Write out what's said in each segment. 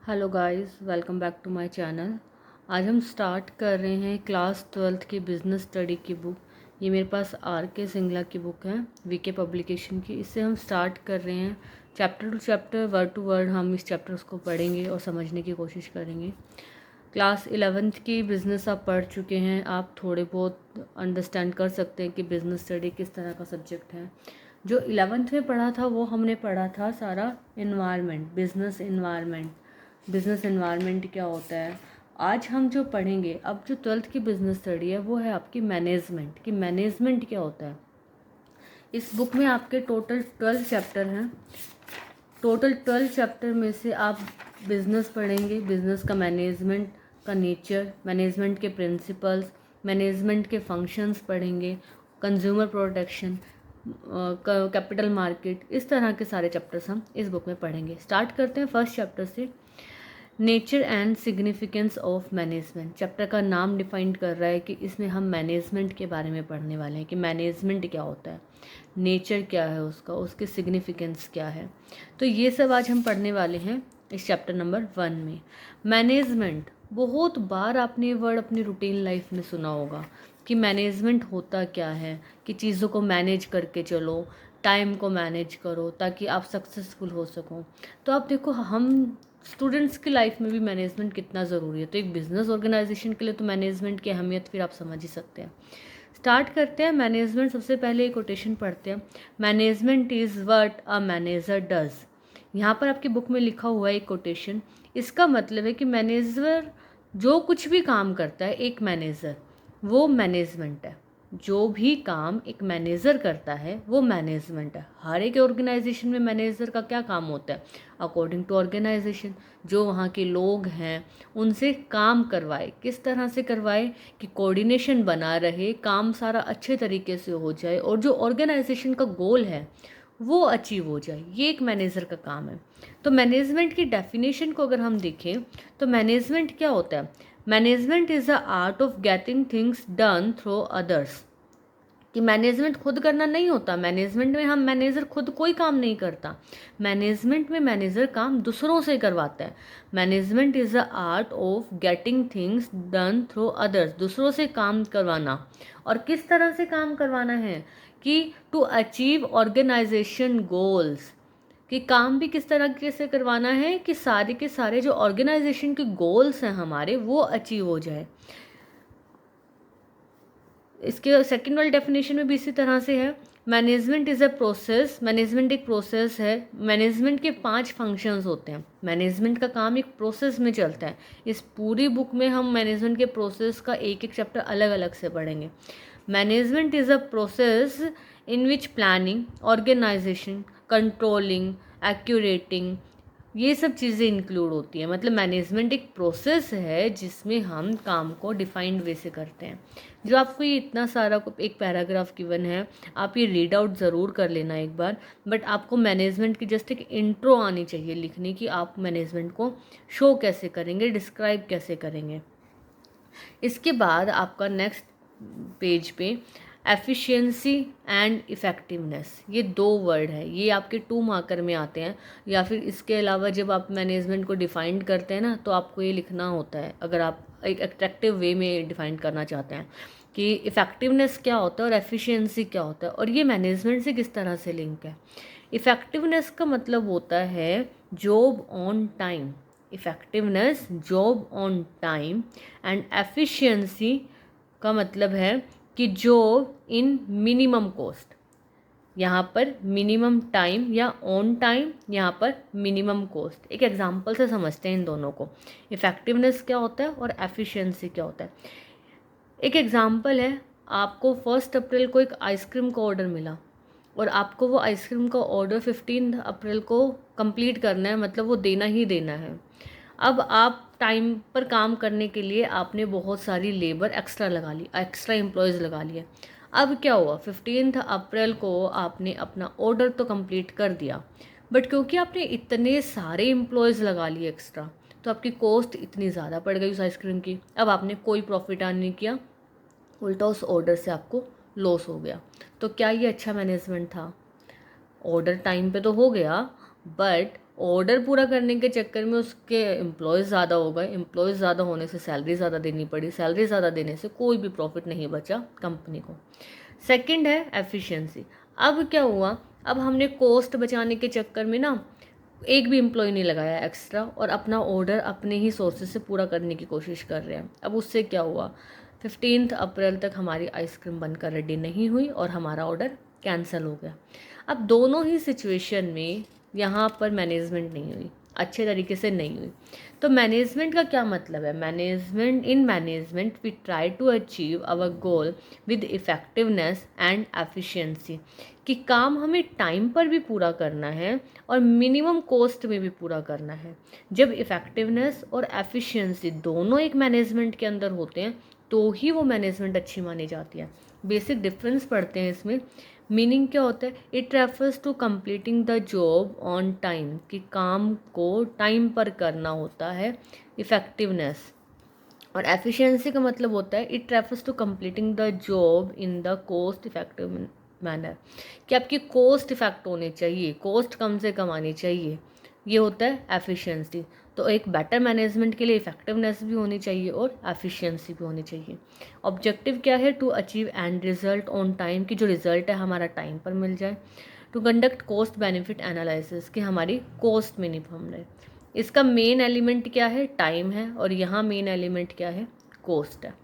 Hello guys, welcome back to my channel. आज हम start कर रहे हैं क्लास 12th की बिज़नेस स्टडी की बुक। ये मेरे पास आर के सिंगला की बुक है, वीके पब्लिकेशन की। इससे हम स्टार्ट कर रहे हैं chapter to chapter, word to word हम इस चैप्टर्स को पढ़ेंगे और समझने की कोशिश करेंगे। क्लास 11th की बिज़नेस आप पढ़ चुके हैं, आप थोड़े बहुत अंडरस्टैंड कर सकते हैं कि बिज़नेस स्टडी किस तरह का सब्जेक्ट है। जो 11th में पढ़ा था वो हमने पढ़ा था सारा environment, business environment. Business environment क्या होता है। आज हम जो पढ़ेंगे, अब जो 12th की बिज़नेस स्टडी है वो है आपकी मैनेजमेंट कि मैनेजमेंट क्या होता है। इस बुक में आपके टोटल 12 चैप्टर हैं। टोटल 12 चैप्टर में से आप बिज़नेस पढ़ेंगे, बिज़नेस का मैनेजमेंट का नेचर, मैनेजमेंट के प्रिंसिपल्स, मैनेजमेंट के फंक्शंस पढ़ेंगे, कंज्यूमर प्रोटेक्शन, कैपिटल मार्केट, इस तरह के सारे चैप्टर्स हम इस बुक में पढ़ेंगे। स्टार्ट करते हैं फर्स्ट चैप्टर से, nature and significance of management. Chapter का नाम डिफाइन कर रहा है कि इसमें हम मैनेजमेंट के बारे में पढ़ने वाले हैं कि मैनेजमेंट क्या होता है, नेचर क्या है उसका, उसके सिग्निफिकेंस क्या है। तो ये सब आज हम पढ़ने वाले हैं इस चैप्टर नंबर 1 में। मैनेजमेंट, बहुत बार आपने ये वर्ड अपनी रूटीन लाइफ में सुना होगा कि मैनेजमेंट होता क्या है, कि चीज़ों को मैनेज करके चलो, टाइम को मैनेज करो ताकि आप सक्सेसफुल हो सको। तो आप देखो, हम स्टूडेंट्स की लाइफ में भी मैनेजमेंट कितना ज़रूरी है, तो एक बिज़नेस ऑर्गेनाइजेशन के लिए तो मैनेजमेंट की अहमियत फिर आप समझ ही सकते हैं। स्टार्ट करते हैं मैनेजमेंट। सबसे पहले एक कोटेशन पढ़ते हैं, management is what a manager does. यहाँ पर आपकी बुक में लिखा हुआ है एक कोटेशन। इसका मतलब है कि मैनेजर जो कुछ भी काम करता है, एक मैनेजर, वो मैनेजमेंट है। जो भी काम एक मैनेजर करता है वो मैनेजमेंट है। हर एक ऑर्गेनाइजेशन में मैनेजर का क्या काम होता है, अकॉर्डिंग टू ऑर्गेनाइजेशन जो वहाँ के लोग हैं उनसे काम करवाए। किस तरह से करवाए कि कोऑर्डिनेशन बना रहे, काम सारा अच्छे तरीके से हो जाए और जो ऑर्गेनाइजेशन का गोल है वो अचीव हो जाए। ये एक मैनेजर का काम है। तो मैनेजमेंट की डेफिनेशन को अगर हम देखें तो मैनेजमेंट क्या होता है, management is the art of getting things done through others. कि मैनेजमेंट खुद करना नहीं होता, मैनेजमेंट में हम मैनेजर खुद कोई काम नहीं करता, मैनेजमेंट में मैनेजर काम दूसरों से करवाता है। Management is the art of getting things done through others, दूसरों से काम करवाना। और किस तरह से काम करवाना है कि टू अचीव ऑर्गेनाइजेशन गोल्स, कि काम भी किस तरीके से करवाना है कि सारे के सारे जो ऑर्गेनाइजेशन के गोल्स हैं हमारे वो अचीव हो जाए। इसके सेकंड वाली डेफिनेशन में भी इसी तरह से है, management is a process. Management एक प्रोसेस है। मैनेजमेंट के 5 फंक्शंस होते हैं। मैनेजमेंट का काम एक प्रोसेस में चलता है। इस पूरी बुक में हम मैनेजमेंट के प्रोसेस का एक एक चैप्टर अलग अलग से पढ़ेंगे। Management is a process in which planning, organisation, controlling, actuating, ये सब चीज़ें इंक्लूड होती हैं। मतलब मैनेजमेंट एक प्रोसेस है जिसमें हम काम को डिफाइंड वे से करते हैं। जो आपको ये इतना सारा एक पैराग्राफ गिवन है, आप ये रीड आउट ज़रूर कर लेना एक बार। बट आपको मैनेजमेंट की जस्ट एक इंट्रो आनी चाहिए लिखने की, आप मैनेजमेंट को शो कैसे करेंगे, डिस्क्राइब कैसे करेंगे। इसके बाद आपका नेक्स्ट पेज पे एफिशिएंसी एंड इफ़ेक्टिवनेस, ये 2 वर्ड है, ये आपके 2 मार्कर में आते हैं। या फिर इसके अलावा जब आप मैनेजमेंट को डिफाइन करते हैं ना, तो आपको ये लिखना होता है, अगर आप एक अट्रैक्टिव वे में डिफाइन करना चाहते हैं कि इफ़ेक्टिवनेस क्या होता है और एफिशिएंसी क्या होता है और ये मैनेजमेंट से किस तरह से लिंक है। इफ़ेक्टिवनेस का मतलब होता है job on time, effectiveness job on time, and efficiency का मतलब है कि जॉब इन मिनिमम कॉस्ट। यहाँ पर मिनिमम टाइम या ऑन टाइम, यहाँ पर मिनिमम कॉस्ट। एक एग्जांपल से समझते हैं इन दोनों को, इफ़ेक्टिवनेस क्या होता है और एफिशिएंसी क्या होता है। एक एग्जांपल है, आपको 1 अप्रैल को एक आइसक्रीम का ऑर्डर मिला और आपको वो आइसक्रीम का ऑर्डर 15 अप्रैल को कंप्लीट करना है, मतलब वो देना ही देना है। अब आप टाइम पर काम करने के लिए आपने बहुत सारी लेबर एक्स्ट्रा लगा ली, एक्स्ट्रा एम्प्लॉयज़ लगा लिए। अब क्या हुआ, 15 अप्रैल को आपने अपना ऑर्डर तो कंप्लीट कर दिया, बट क्योंकि आपने इतने सारे एम्प्लॉयज़ लगा लिए एक्स्ट्रा, तो आपकी कॉस्ट इतनी ज़्यादा पड़ गई उस आइसक्रीम की। अब आपने कोई प्रॉफिट अर्न नहीं किया, उल्टा उस ऑर्डर से आपको लॉस हो गया। तो क्या ये अच्छा मैनेजमेंट था? ऑर्डर टाइम पे तो हो गया, बट ऑर्डर पूरा करने के चक्कर में उसके एम्प्लॉयज़ ज़्यादा हो गए, एम्प्लॉयज़ ज़्यादा होने से सैलरी ज़्यादा देनी पड़ी, सैलरी ज़्यादा देने से कोई भी प्रॉफिट नहीं बचा कंपनी को। सेकंड है एफिशिएंसी। अब क्या हुआ, अब हमने कॉस्ट बचाने के चक्कर में ना एक भी एम्प्लॉय नहीं लगाया एक्स्ट्रा और अपना ऑर्डर अपने ही सोर्सेज से पूरा करने की कोशिश कर रहे हैं। अब उससे क्या हुआ, 15 अप्रैल तक हमारी आइसक्रीम बनकर रेडी नहीं हुई और हमारा ऑर्डर कैंसिल हो गया। अब दोनों ही सिचुएशन में यहाँ पर मैनेजमेंट नहीं हुई, अच्छे तरीके से नहीं हुई। तो मैनेजमेंट का क्या मतलब है, management we try to achieve our goal with effectiveness and efficiency, कि काम हमें टाइम पर भी पूरा करना है और मिनिमम कॉस्ट में भी पूरा करना है। जब इफ़ेक्टिवनेस और एफिशिएंसी दोनों एक मैनेजमेंट के अंदर होते हैं तो ही वो मैनेजमेंट अच्छी मानी जाती है। बेसिक डिफरेंस पढ़ते हैं इसमें। मीनिंग क्या होता है, it refers to completing the job on time, कि काम को टाइम पर करना होता है। इफ़ेक्टिवनेस और एफिशिएंसी का मतलब होता है it refers to completing the job in the cost effective manner, कि आपकी कॉस्ट इफेक्ट होनी चाहिए, कॉस्ट कम से कम आनी चाहिए, ये होता है एफिशिएंसी। तो एक बेटर मैनेजमेंट के लिए इफेक्टिवनेस भी होनी चाहिए और एफिशिएंसी भी होनी चाहिए। ऑब्जेक्टिव क्या है, to achieve end result on time, कि जो रिजल्ट है हमारा टाइम पर मिल जाए। To conduct cost benefit analysis, कि हमारी कॉस्ट में नहीं हम रहे। इसका मेन एलिमेंट क्या है, टाइम है, और यहाँ मेन एलिमेंट क्या है, कॉस्ट है।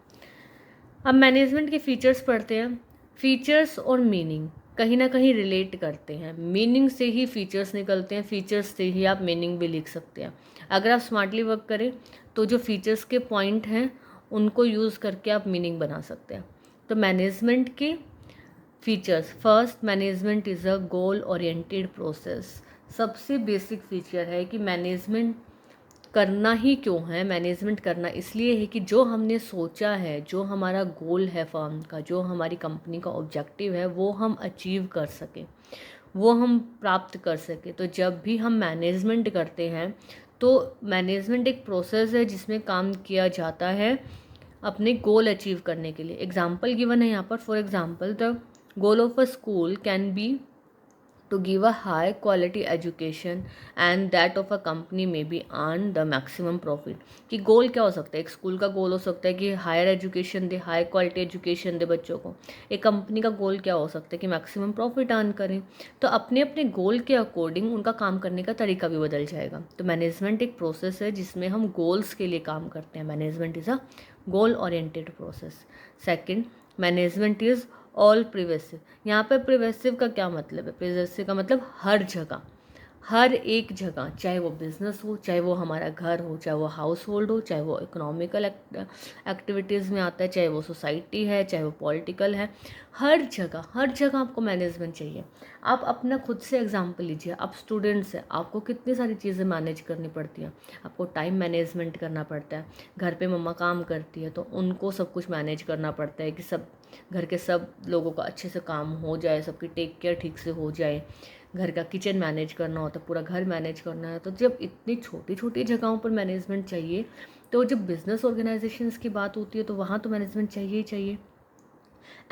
अब मैनेजमेंट के फीचर्स पढ़ते हैं। फीचर्स और मीनिंग कहीं ना कहीं रिलेट करते हैं, मीनिंग से ही फीचर्स निकलते हैं, फीचर्स से ही आप मीनिंग भी लिख सकते हैं। अगर आप स्मार्टली वर्क करें तो जो फीचर्स के पॉइंट हैं उनको यूज़ करके आप मीनिंग बना सकते हैं। तो मैनेजमेंट के features, first, management is a goal oriented process. सबसे बेसिक फीचर है कि मैनेजमेंट करना ही क्यों है, मैनेजमेंट करना इसलिए है कि जो हमने सोचा है, जो हमारा गोल है फर्म का, जो हमारी कंपनी का ऑब्जेक्टिव है, वो हम अचीव कर सकें, वो हम प्राप्त कर सकें। तो जब भी हम मैनेजमेंट करते हैं तो मैनेजमेंट एक प्रोसेस है जिसमें काम किया जाता है अपने गोल अचीव करने के लिए। एग्जाम्पल गिवन है यहाँ पर, for example the goal of a school can be to give a high quality education and that of a company may be earn the maximum profit। कि गोल क्या हो सकता है, एक स्कूल का गोल हो सकता है कि हायर एजुकेशन दे, हाई क्वालिटी एजुकेशन दे बच्चों को। एक कंपनी का गोल क्या हो सकता है कि मैक्सिमम प्रॉफिट अर्न करें। तो अपने अपने गोल के अकॉर्डिंग उनका काम करने का तरीका भी बदल जाएगा। तो मैनेजमेंट एक प्रोसेस है जिसमें हम गोल्स के लिए काम करते हैं। Management is a goal oriented process. Second, management is all pervasive. यहाँ पर प्रिवेसिव का क्या मतलब है, प्रिवेसिव का मतलब हर जगह, हर एक जगह, चाहे वो बिजनेस हो, चाहे वो हमारा घर हो, चाहे वो हाउस होल्ड हो, चाहे वो इकोनॉमिकल एक्टिविटीज़ में आता है, चाहे वो सोसाइटी है, चाहे वो पॉलिटिकल है, हर जगह, हर जगह आपको मैनेजमेंट चाहिए। आप अपना खुद से एग्जांपल लीजिए, आप स्टूडेंट्स हैं, आपको कितनी सारी चीज़ें मैनेज करनी पड़ती हैं। आपको टाइम मैनेजमेंट करना पड़ता है, घर पे मम्मा काम करती है तो उनको सब कुछ मैनेज करना पड़ता है कि सब घर के सब लोगों का अच्छे से काम हो जाए, सबकी टेक केयर ठीक से हो जाए। घर का किचन मैनेज करना होता है, पूरा घर मैनेज करना है। तो जब इतनी छोटी छोटी जगहों पर मैनेजमेंट चाहिए तो जब बिजनेस ऑर्गेनाइजेशंस की बात होती है तो वहाँ तो मैनेजमेंट चाहिए ही चाहिए।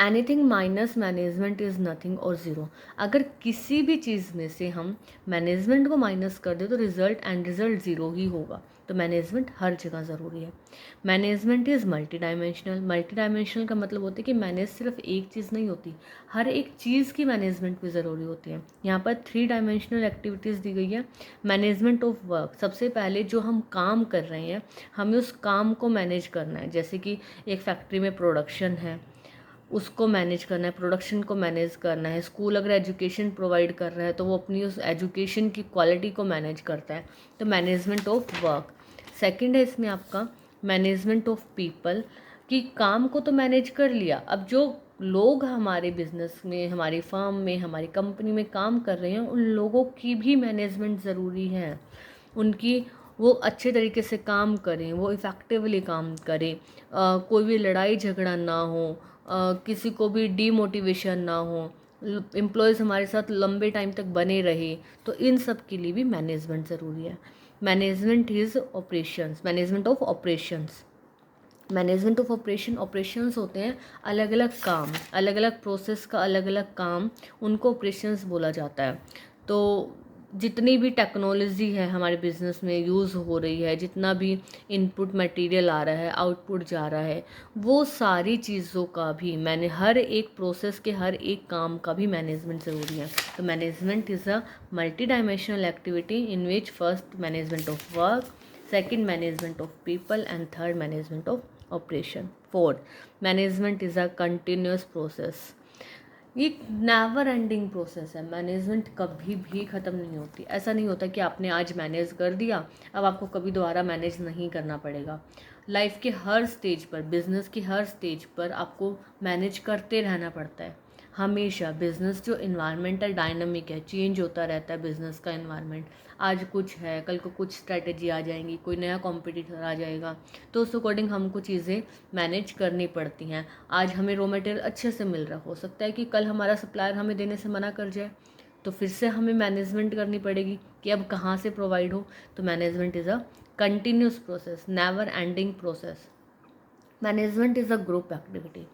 Anything minus management is nothing और ज़ीरो। अगर किसी भी चीज़ में से हम मैनेजमेंट को माइनस कर दें तो रिज़ल्ट ज़ीरो ही होगा। तो मैनेजमेंट हर जगह ज़रूरी है। Management is multi dimensional. Multi dimensional का मतलब होता है कि मैनेज सिर्फ एक चीज़ नहीं होती, हर एक चीज़ की मैनेजमेंट भी ज़रूरी होती है। यहाँ पर 3 डायमेंशनल एक्टिविटीज़ दी गई है। मैनेजमेंट ऑफ वर्क, सबसे पहले जो हम काम कर रहे हैं हमें उस काम को मैनेज करना है। जैसे कि एक फैक्ट्री में प्रोडक्शन है, उसको मैनेज करना है, प्रोडक्शन को मैनेज करना है। स्कूल अगर एजुकेशन प्रोवाइड कर रहा है तो वो अपनी उस एजुकेशन की क्वालिटी को मैनेज करता है। तो मैनेजमेंट ऑफ वर्क। सेकंड है इसमें आपका मैनेजमेंट ऑफ पीपल, कि काम को तो मैनेज कर लिया, अब जो लोग हमारे बिजनेस में, हमारी फर्म में, हमारी कंपनी में काम कर रहे हैं उन लोगों की भी मैनेजमेंट ज़रूरी है। उनकी वो अच्छे तरीके से काम करें, वो इफ़ेक्टिवली काम करें, कोई भी लड़ाई झगड़ा ना हो, किसी को भी डीमोटिवेशन ना हो, एम्प्लॉयज़ हमारे साथ लंबे टाइम तक बने रहे। तो इन सब के लिए भी मैनेजमेंट ज़रूरी है। Management is operations, management of operations. Management of operations होते हैं अलग अलग काम, अलग अलग प्रोसेस का अलग अलग काम, उनको ऑपरेशंस बोला जाता है। तो जितनी भी टेक्नोलॉजी है हमारे बिज़नेस में यूज़ हो रही है, जितना भी इनपुट मटेरियल आ रहा है, आउटपुट जा रहा है, वो सारी चीज़ों का भी मैंने हर एक प्रोसेस के हर एक काम का भी मैनेजमेंट ज़रूरी है। तो management is a multi dimensional activity in which first management of work, second management of people and third management of operation. Fourth, management is a continuous process. ये नेवर एंडिंग प्रोसेस है। Management कभी भी ख़त्म नहीं होती। ऐसा नहीं होता कि आपने आज मैनेज कर दिया, अब आपको कभी दोबारा मैनेज नहीं करना पड़ेगा। लाइफ के हर स्टेज पर, बिजनेस की हर स्टेज पर आपको मैनेज करते रहना पड़ता है हमेशा। बिजनेस जो इन्वायरमेंट है डायनामिक है, चेंज होता रहता है बिजनेस का इन्वायरमेंट। आज कुछ है, कल को कुछ स्ट्रैटेजी आ जाएंगी, कोई नया कॉम्पिटिटर आ जाएगा, तो उस अकॉर्डिंग हमको चीज़ें मैनेज करनी पड़ती हैं। आज हमें रॉ मटेरियल अच्छे से मिल रहा, हो सकता है कि कल हमारा सप्लायर हमें देने से मना कर जाए, तो फिर से हमें मैनेजमेंट करनी पड़ेगी कि अब कहाँ से प्रोवाइड हो। तो management is a continuous process, never ending process. Management is a group activity.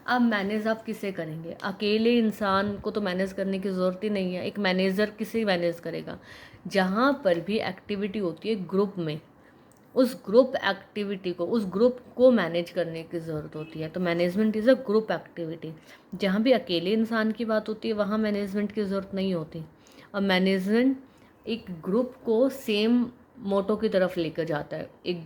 अब मैनेज आप किसे करेंगे? अकेले इंसान को तो मैनेज करने की ज़रूरत ही नहीं है। एक मैनेजर किसे मैनेज करेगा? जहाँ पर भी एक्टिविटी होती है ग्रुप में, उस ग्रुप एक्टिविटी को, उस ग्रुप को मैनेज करने की ज़रूरत होती है। तो management is a group activity. जहाँ भी अकेले इंसान की बात होती है वहाँ मैनेजमेंट की ज़रूरत नहीं होती। और मैनेजमेंट एक ग्रुप को सेम मोटो की तरफ लेकर जाता है। एक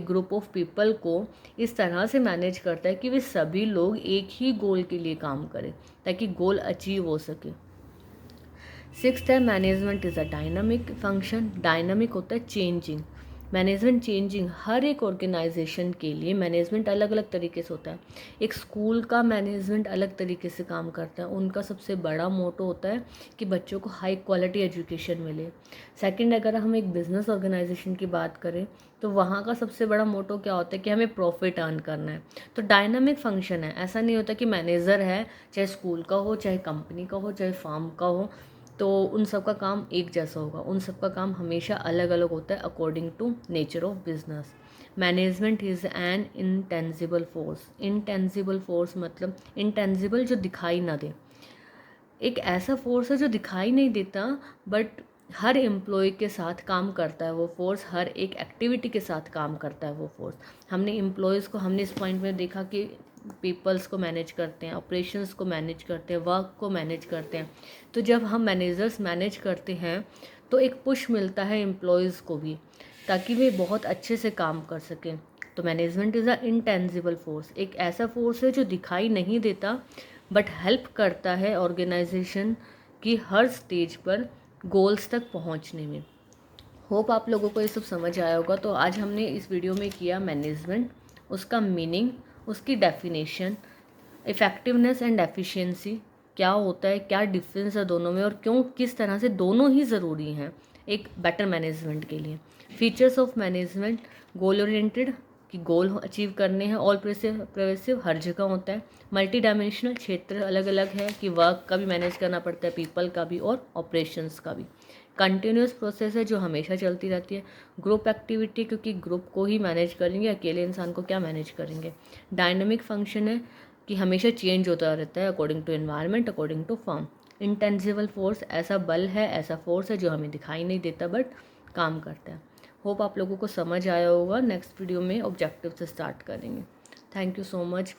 ग्रुप ऑफ पीपल को इस तरह से मैनेज करता है कि वे सभी लोग एक ही गोल के लिए काम करें ताकि गोल अचीव हो सके। सिक्स्थ है, management is a dynamic function. Dynamic होता है चेंजिंग। Management changing. हर एक ऑर्गेनाइजेशन के लिए मैनेजमेंट अलग अलग तरीके से होता है। एक स्कूल का मैनेजमेंट अलग तरीके से काम करता है। उनका सबसे बड़ा मोटो होता है कि बच्चों को हाई क्वालिटी एजुकेशन मिले। सेकंड, अगर हम एक बिजनेस ऑर्गेनाइजेशन की बात करें तो वहाँ का सबसे बड़ा मोटो क्या होता है कि हमें प्रॉफिट अर्न करना है। तो डायनामिक फंक्शन है। ऐसा नहीं होता कि मैनेजर है, चाहे स्कूल का हो, चाहे कंपनी का हो, चाहे फार्म का हो, तो उन सब का काम एक जैसा होगा। उन सब का काम हमेशा अलग अलग होता है according to nature of business. Management is an intangible force. Intangible force मतलब इनटेंजिबल, जो दिखाई ना दे। एक ऐसा फोर्स है जो दिखाई नहीं देता, बट हर एम्प्लॉय के साथ काम करता है वो फोर्स, हर एक एक्टिविटी के साथ काम करता है वो फोर्स। हमने एम्प्लॉयज़ को, हमने इस पॉइंट में देखा कि पीपल्स को मैनेज करते हैं, ऑपरेशंस को मैनेज करते हैं, वर्क को मैनेज करते हैं। तो जब हम मैनेजर्स मैनेज करते हैं तो एक पुश मिलता है एम्प्लॉयज़ को भी, ताकि वे बहुत अच्छे से काम कर सकें। तो management is a intangible force. एक ऐसा फोर्स है जो दिखाई नहीं देता बट हेल्प करता है ऑर्गेनाइजेशन की हर स्टेज पर गोल्स तक पहुंचने में। होप आप लोगों को ये सब समझ आया होगा। तो आज हमने इस वीडियो में किया मैनेजमेंट, उसका मीनिंग, उसकी डेफिनेशन, इफ़ेक्टिवनेस एंड एफिशिएंसी क्या होता है, क्या डिफरेंस है दोनों में, और क्यों, किस तरह से दोनों ही ज़रूरी हैं एक बेटर मैनेजमेंट के लिए। Features of management, goal oriented कि गोल अचीव करने हैं, ऑल प्रेवेसिव हर जगह होता है, मल्टी डायमेंशनल क्षेत्र अलग अलग है कि वर्क का भी मैनेज करना पड़ता है, पीपल का भी और ऑपरेशंस का भी, कंटिन्यूस प्रोसेस है जो हमेशा चलती रहती है, ग्रुप एक्टिविटी क्योंकि ग्रुप को ही मैनेज करेंगे, अकेले इंसान को क्या मैनेज करेंगे, डायनामिक फंक्शन है कि हमेशा चेंज होता रहता है according to environment, according to form, intangible force ऐसा बल है, ऐसा फोर्स है जो हमें दिखाई नहीं देता बट काम करता है। होप आप लोगों को समझ आया होगा। नेक्स्ट वीडियो में ऑब्जेक्टिव से स्टार्ट करेंगे। Thank you so much